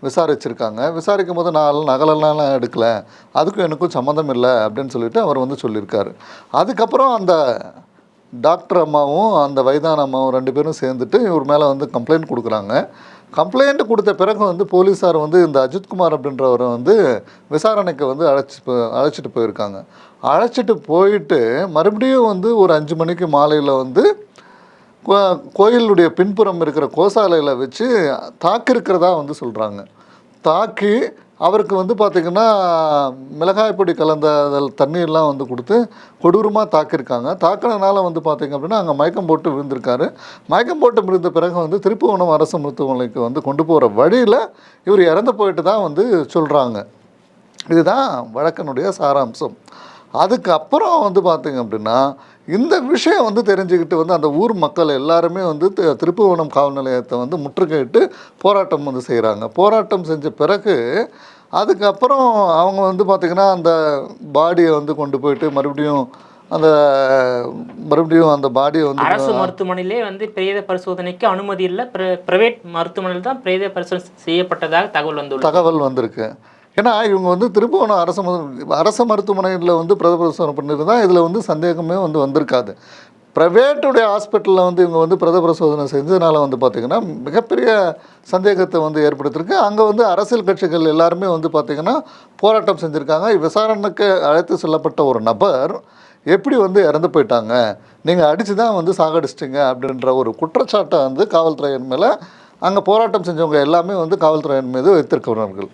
விசாரிச்சிருக்காங்க. விசாரிக்கும் போது நான் நகலெல்லாம் எடுக்கல, அதுக்கும் எனக்கும் சம்மந்தம் இல்லை அப்படின்னு சொல்லிட்டு அவர் வந்து சொல்லியிருக்காரு. அதுக்கப்புறம் அந்த டாக்டர் அம்மாவும் அந்த வயதான அம்மாவும் 2 பேரும் சேர்ந்துட்டு இவர் மேலே வந்து கம்ப்ளைண்ட் கொடுக்குறாங்க. கம்ப்ளைண்ட் கொடுத்த பிறகு வந்து போலீஸார் வந்து இந்த அஜித்குமார் அப்படின்றவரை வந்து விசாரணைக்கு வந்து அழைச்சிட்டு போயிருக்காங்க. அழைச்சிட்டு போயிட்டு மறுபடியும் வந்து ஒரு 5 மணிக்கு மாலையில் வந்து கோயிலுடைய பின்புறம் இருக்கிற கோசாலையில் வச்சு தாக்கியிருக்கிறதா வந்து சொல்கிறாங்க. தாக்கி அவருக்கு வந்து பார்த்திங்கன்னா மிளகாய் பொடி கலந்த தண்ணீர்லாம் வந்து கொடுத்து கொடூரமாக தாக்கியிருக்காங்க. தாக்கினதுனால வந்து பார்த்திங்க அப்படின்னா அங்கே மயக்கம் போட்டு விழுந்திருக்காரு. மயக்கம் போட்டு விழுந்த பிறகு வந்து திருப்புவனம் அரசு மருத்துவமனைக்கு வந்து கொண்டு போகிற வழியில் இவர் இறந்து போயிட்டு தான் வந்து சொல்கிறாங்க. இதுதான் வழக்கினுடைய சாராம்சம். அதுக்கப்புறம் வந்து பார்த்திங்க அப்படின்னா இந்த விஷயம் வந்து தெரிஞ்சுக்கிட்டு வந்து அந்த ஊர் மக்கள் எல்லாருமே வந்து திருப்புவனம் காவல் நிலையத்தை வந்து முற்றுகையிட்டு போராட்டம் வந்து செய்கிறாங்க. போராட்டம் செஞ்ச பிறகு அதுக்கப்புறம் அவங்க வந்து பார்த்திங்கன்னா அந்த பாடியை வந்து கொண்டு போயிட்டு மறுபடியும் அந்த பாடியை வந்து அரசு மருத்துவமனையிலே வந்து பிரேத பரிசோதனைக்கு அனுமதி இல்லை, பிரைவேட் மருத்துவமனையில் தான் பிரேத பரிசோதனை செய்யப்பட்டதாக தகவல் வந்திருக்கு. ஏன்னா இவங்க வந்து திருப்புவனம் அரசு மருத்துவமனையில் வந்து பிரேத பரிசோதனை பண்ணியிருந்தால் இதில் வந்து சந்தேகமே வந்து வந்திருக்காது. ப்ரைவேட்டுடைய ஹாஸ்பிட்டலில் வந்து இவங்க வந்து பிரேத பரிசோதனை செஞ்சதுனால வந்து பார்த்திங்கன்னா மிகப்பெரிய சந்தேகத்தை வந்து ஏற்படுத்தியிருக்கு. அங்கே வந்து அரசியல் கட்சிகள் எல்லாருமே வந்து பார்த்திங்கன்னா போராட்டம் செஞ்சுருக்காங்க. விசாரணைக்கு அழைத்து செல்லப்பட்ட ஒரு நபர் எப்படி வந்து இறந்து போயிட்டாங்க, நீங்கள் அடித்து தான் வந்து சாகடிச்சிட்டிங்க அப்படின்ற ஒரு குற்றச்சாட்டை வந்து காவல்துறையின் மேலே அங்கே போராட்டம் செஞ்சவங்க எல்லாமே வந்து காவல்துறையின் மீது வைத்திருக்கிறவர்கள்.